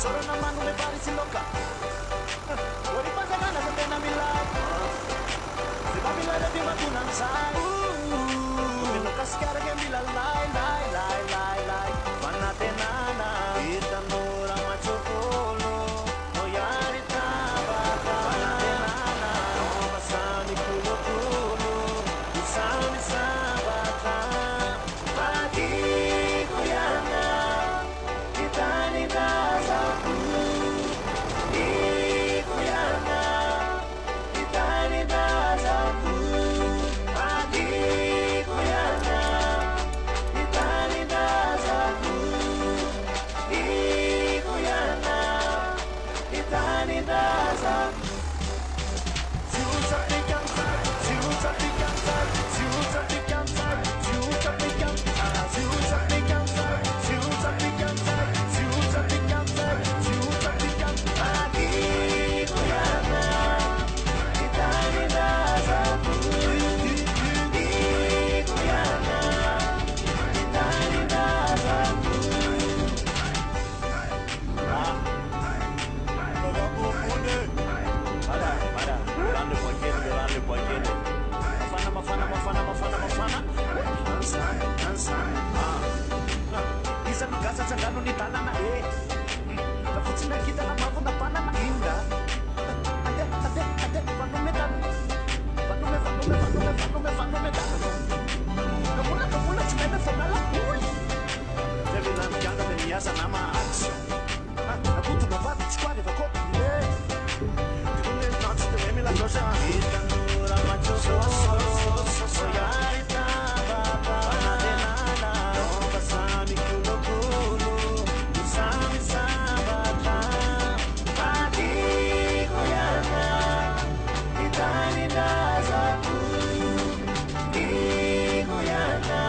Sorona mano le pari si loca. Ori pasangana sa tena milay. Di ba milay na di magunan say. Pinukas karga milay lay lay lay lay lay. Panatenana itanura machokolo. Oyari tabata. Panatenana basami kulo kulo. Isami sabata. Pati kuyana. Itani dasaku. Ikuyana. Itani dasaku. Pati kuyana. Itani dasaku. Ikuyana. Itani dasaku. Isa mikasa sa gano'n ni Tana na eh. Tapos sinakita na mako na pana na inda. Ade, panumetan. Panumetan. Kamuna, sinena sa nalakuy. Deve na mikanga de niasa na maats. Nabuto na batik squad if a cop in the air. Dune nats de memi la cosa. Itanura macho so. Soyarita baba. Panadenana. Basami kulo kulo. Usami sabata. Pati kuyana. Itani dasaku. Ikuyana.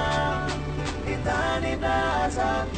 Itani dasaku.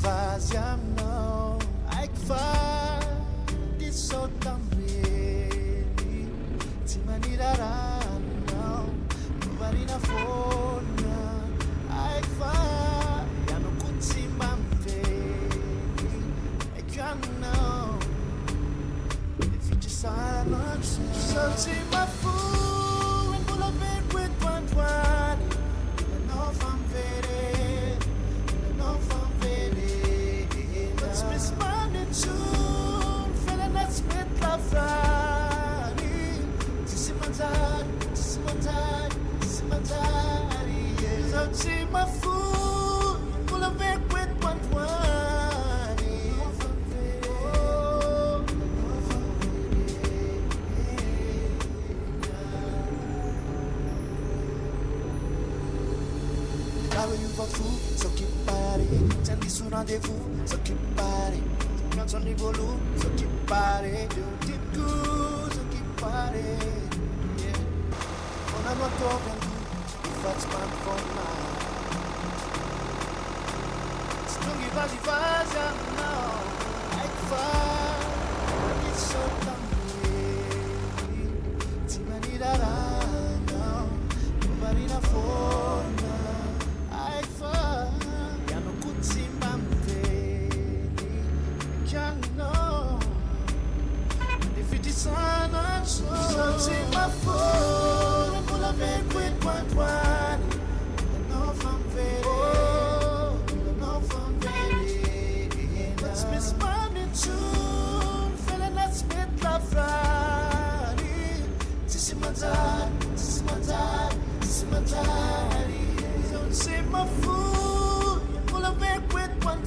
Vazi não, ai que faz disso também. Se manirará não, nobody na fona. Ai que faz, já não curti mampe. Ai que já não, if you just silence, so see my fool and pull up in with one. You know if I'm very, you know if I'm very. Let's be smiling soon, feeling that's with love. Sisi manzani. rendez-vous, so keep party. Quand on niveau lourd, so keep party. Do deep good, so keep party. Yeah. On a not talking, if that's man for mine. Strungi vas-y, vas-y, now. Like fire, it's so también. Timani da now, nobody na phone. Like fire, ya no kutsi mamte. Can't know if it is on and so. Searching my phone, I'm full of it with one. No fun very, no fun very. Let's miss money too, feeling that spit love Friday. This is my time, this is my time, this is my time. Don't say my fool, I'm full of it with one.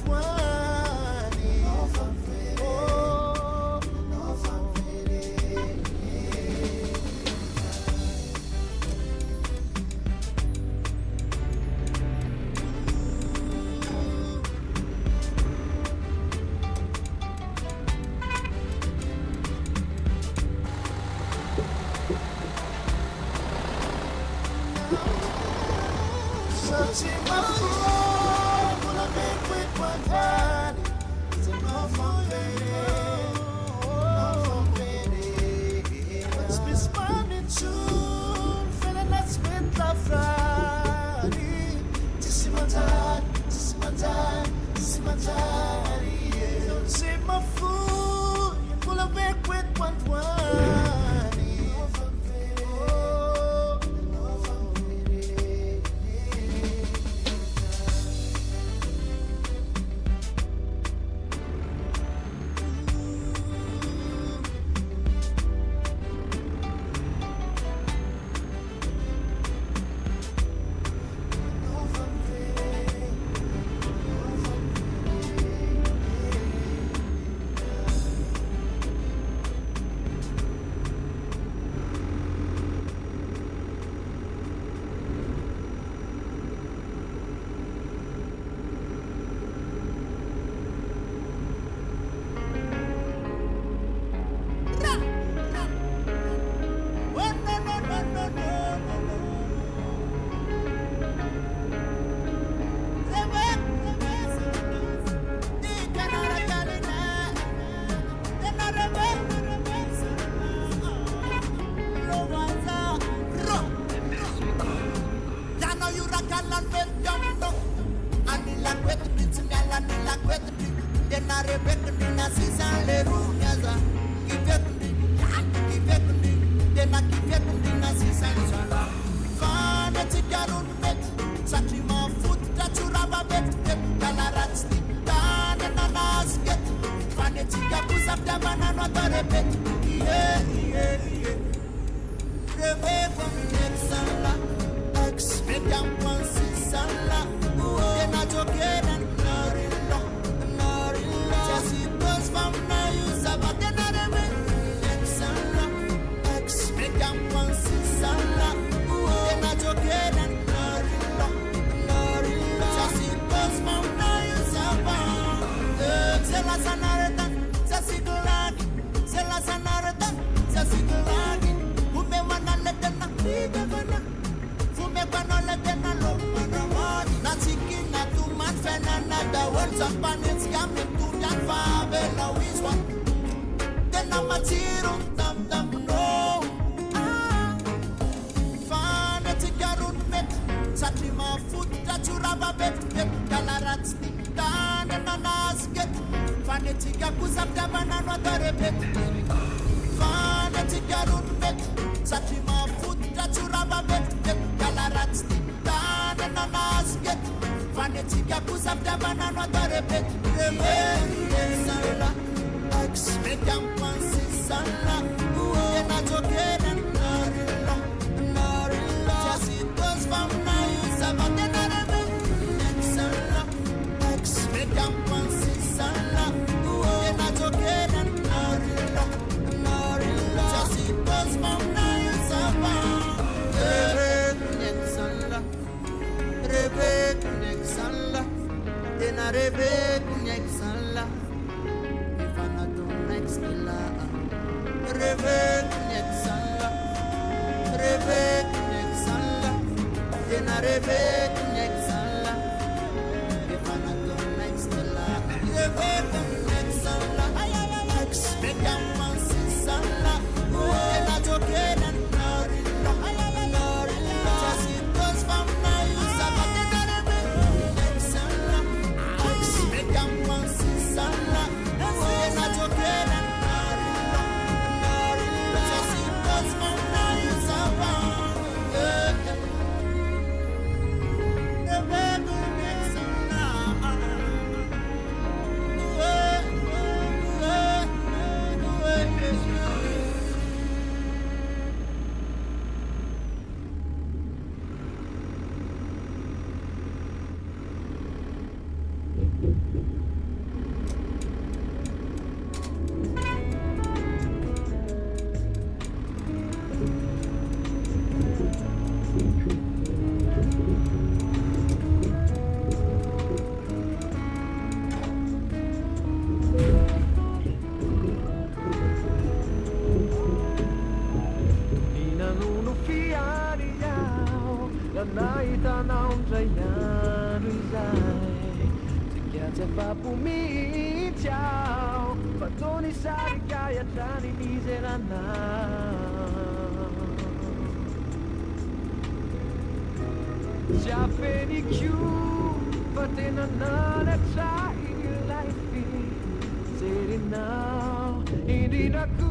No fun very, no fun very. Searching my phone, full of it with one body. It's a no fun very, no fun very. Let's be smiling soon, feeling that sweet love Friday. This is my time, this is my time, this is my time. Yeah. Don't say my fool, you're full of it with one body. No fun very, no fun very. Rebek next pillar. Revek next sala, revek next sala, then I revek next sala. If I not go next pillar, revek next sala, expect a man sala. Then I took it and glory, just it goes from now. You said that next sala, expect a man sala. Then I took it and Já fenikiu patena nana try life now hindi na ku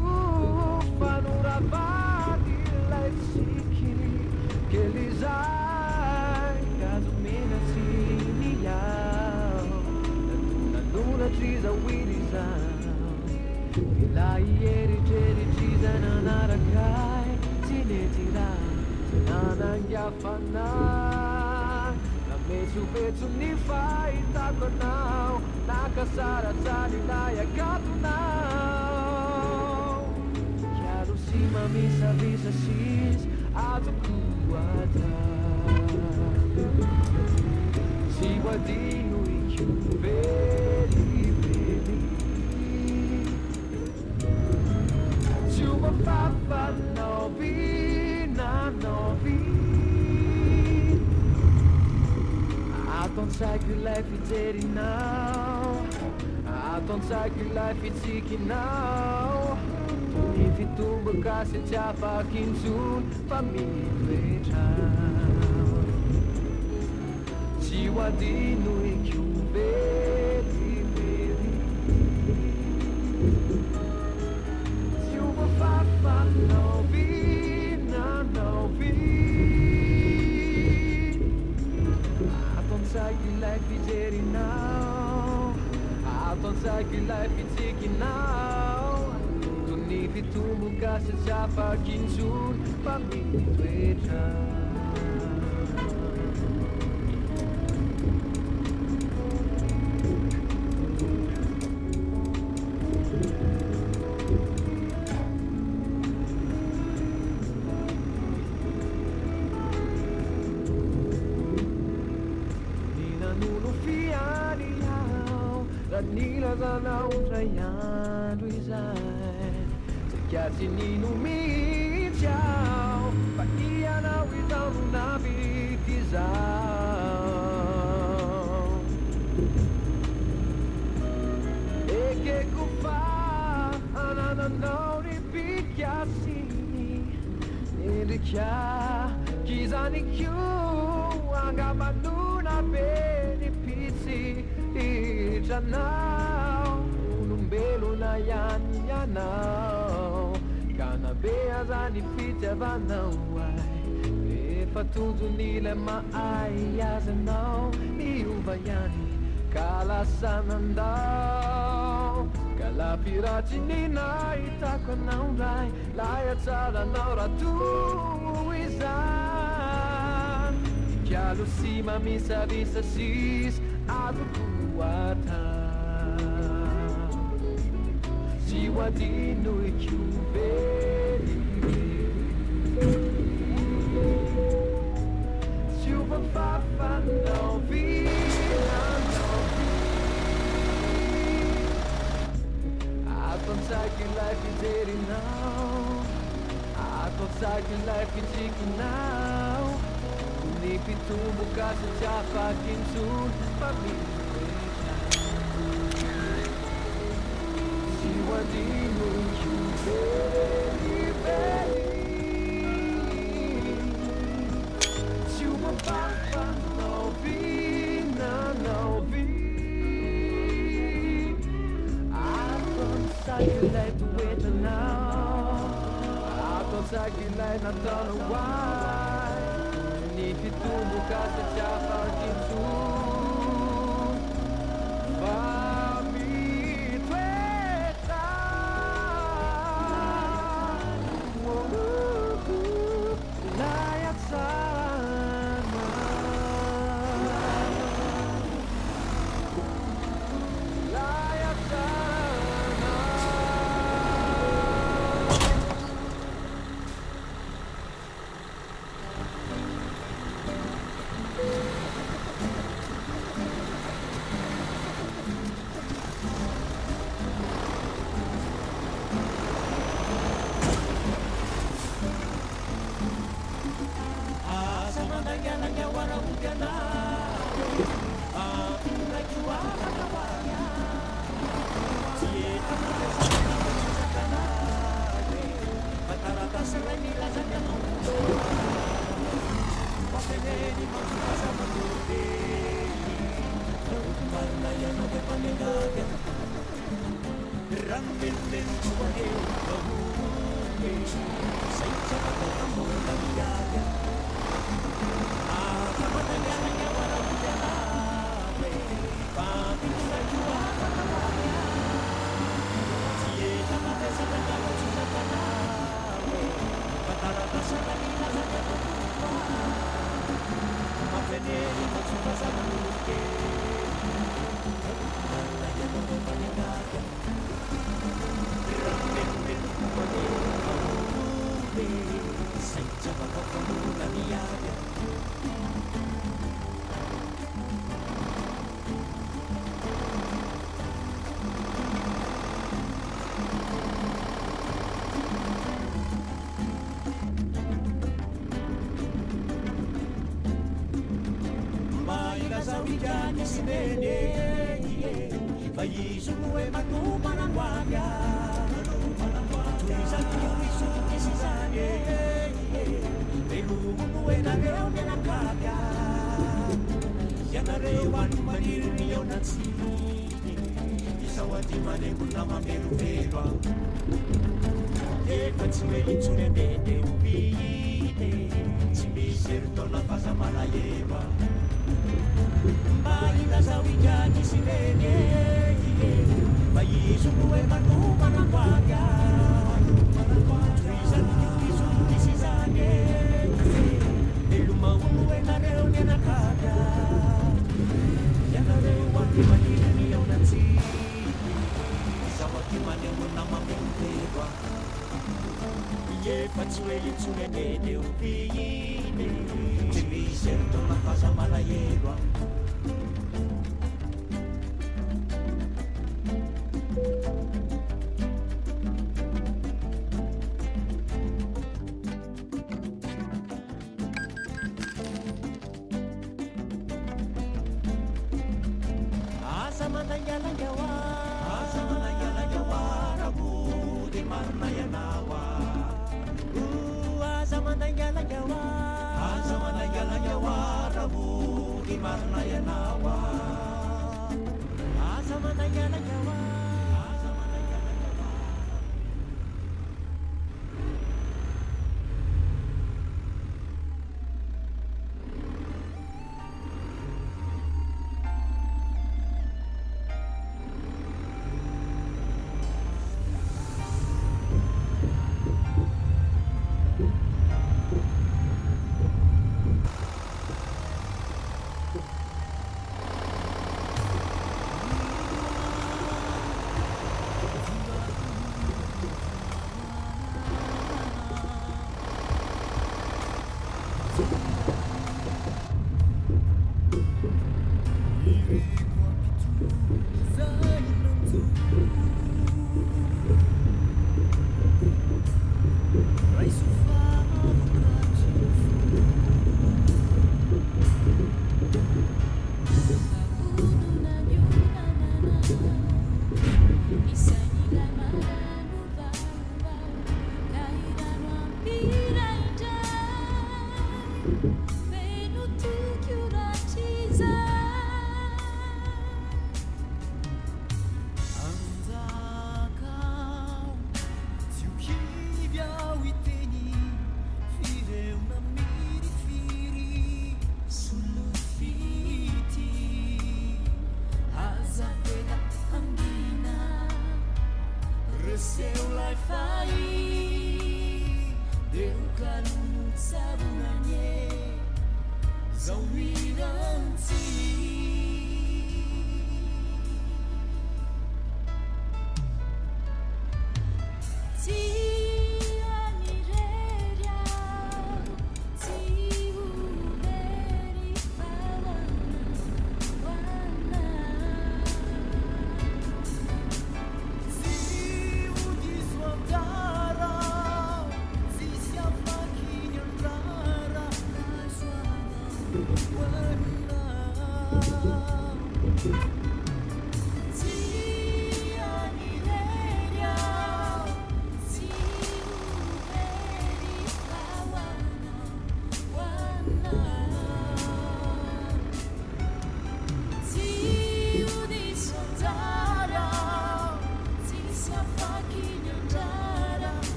panuravati life siki kelizai kazumina siniyao natuna chiza wilizao ilai eri jeri chiza nanarakai sinetira nanangyafanai Mesu ni faita ko now nakasara sa nilaya gato now Quero si mami sabi sa sis ato kuwata Si wadino ikyu very very Chuba papa novi na novi I don't say que life is dirty now I don't say que life is sticky now If you do because it's a fucking soon for me to town See what you know you very very You will find no be no be Like life is dirty now I don't like life is sticky now Don't need it to move cause it's a fucking soon for me to try Nila na undrayando izay Sakyaty ninomitiao Pakianao itao nabitizao Eke ko fa anananao ni pikyasini Nilikya kizani kyu Angamanuna benefitsi Ijanao Unumbelo na yanyanao Kanabea zani fitya vanawai Efatuzu nile maayazanao Niubayani kalasanandao Kalapirati nina itakwa naurai Laya tsara naura tuizan Kyalo si mamisa visa sis Ato kuwata Si wadino ikyu very Super fafa novi Aton sa que life is dating now. I thought que life is chicken now. If it too bukas at fucking soon, but me. See what the moon you very. Uma papa novina, I don't circulate with her now. I don't circulate, I don't know why. If you do, because it's a fucking soon. For me, lie outside. seu lai-fai Deu kalunut sa bunganya Zawiranti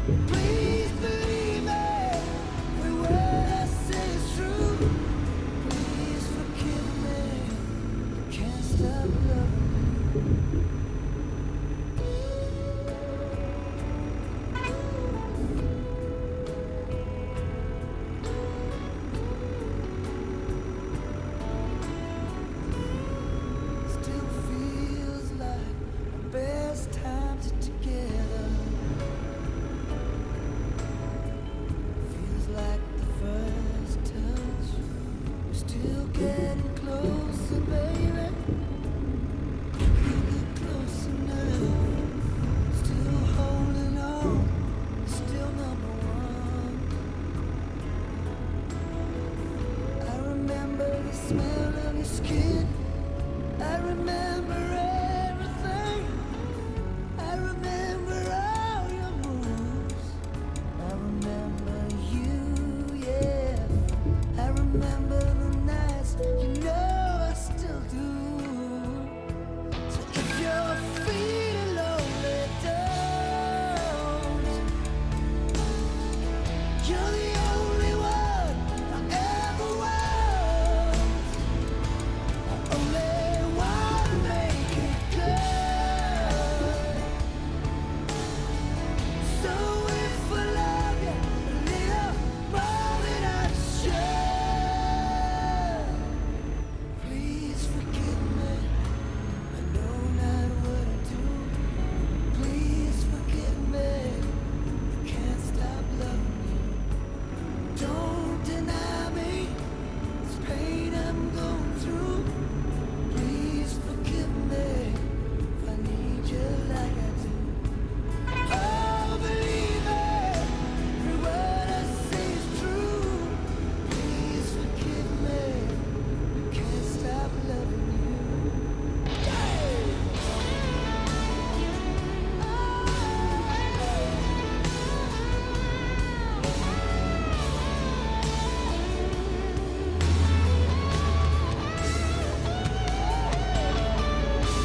Please believe me, every word I say is true. Please forgive me, I can't stop loving you. Still feels like our best times are together. Feels like the first touch. We're still getting closer, baby. You get close enough. Still holding on. Still number one. I remember the smell of your skin. I remember everything. I remember all your moves. I remember you, yeah. I remember the nights, you know I still do. So if you're feeling lonely, don't. You're the only one I ever want. Only wanna make it good. So if I love you a little more than I should, please forgive me. I know not what I do. Please forgive me. I can't stop loving you. Don't deny me this pain I'm going through. Please forgive me if I need you like I do. Oh, believe me, every word I say is true. Please forgive me, I can't stop loving you.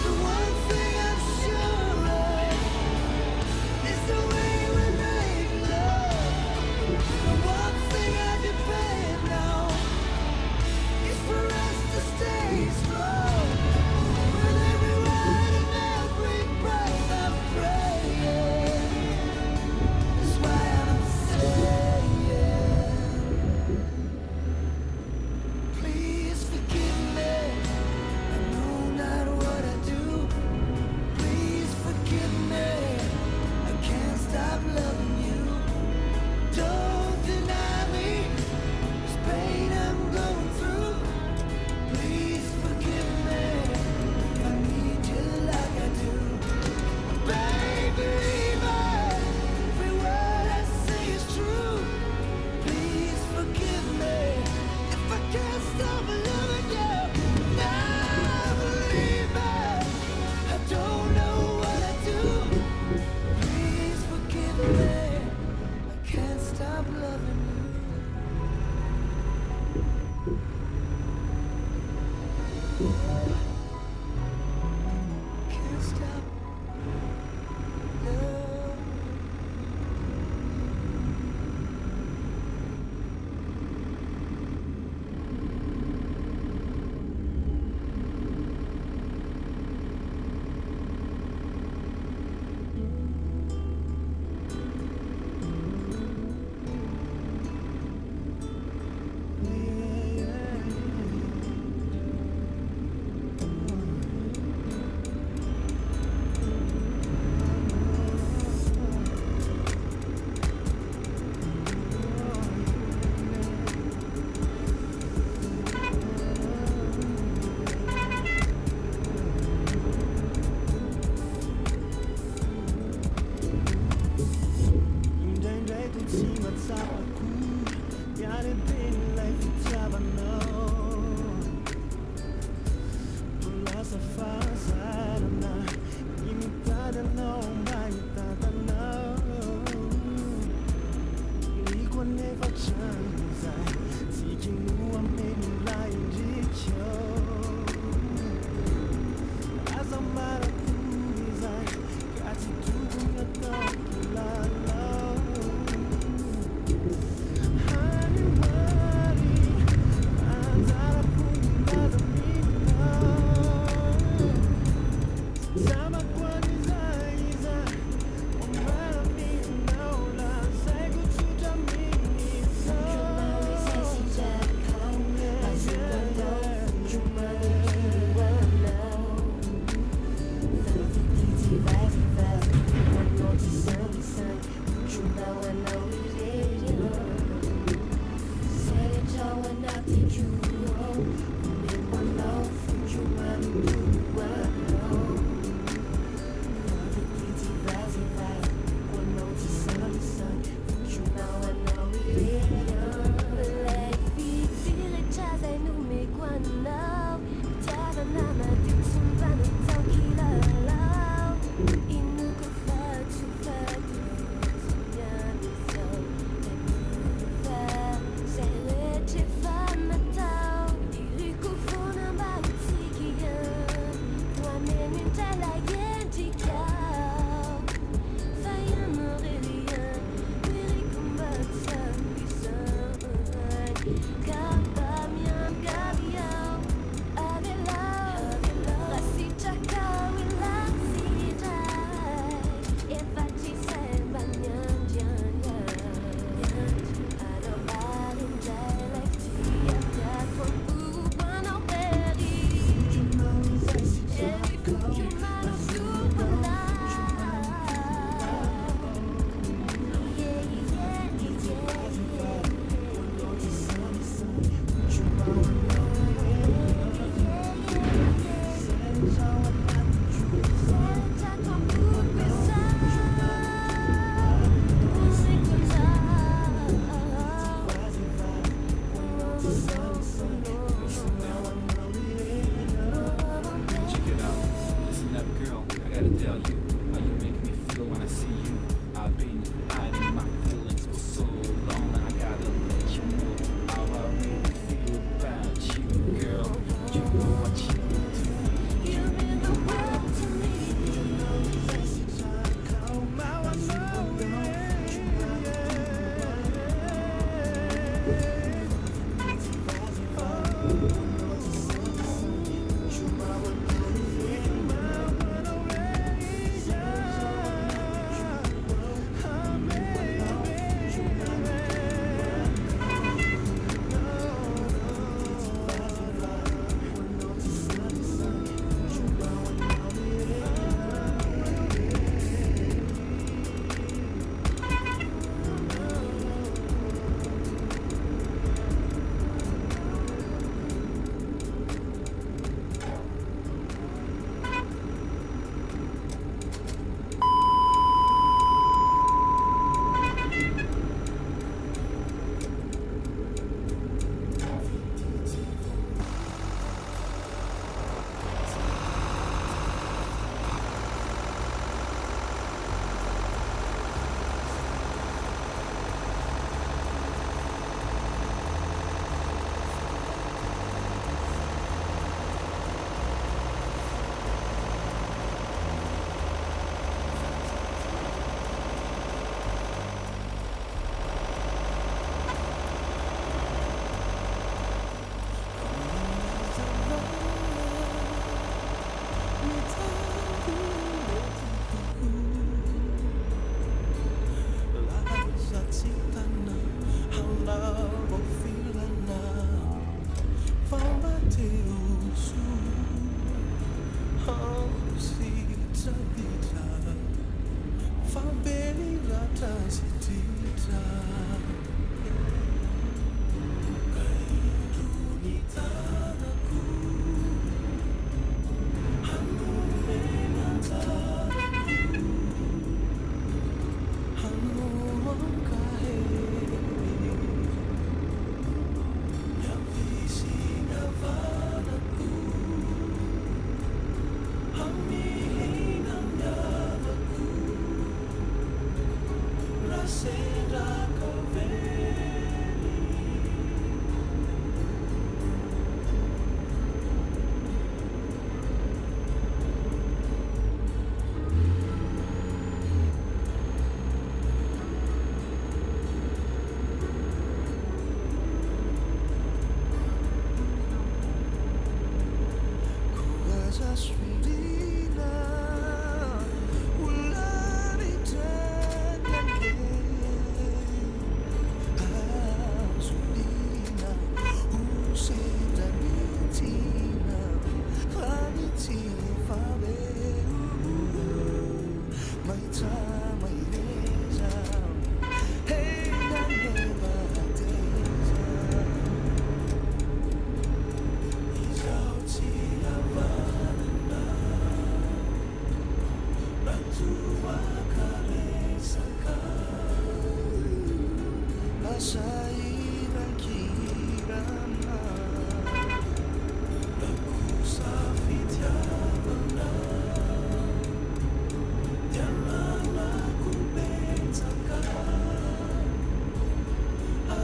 The one thing I'm sure of is the way we make love. The one thing I depend on is for us to stay strong. With every word and every breath I'm praying. That's why I'm saying, please forgive me. I know not what I do. Please forgive me. I can't stop loving you. Don't deny me this pain I'm going through. Please forgive me. I need you like I do. Baby, every word I say is true. Please forgive me if I can't stop loving you. Now believe me, I don't know what I do. Please forgive me, I can't stop loving you. Can't stop loving.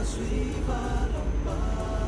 As we follow by.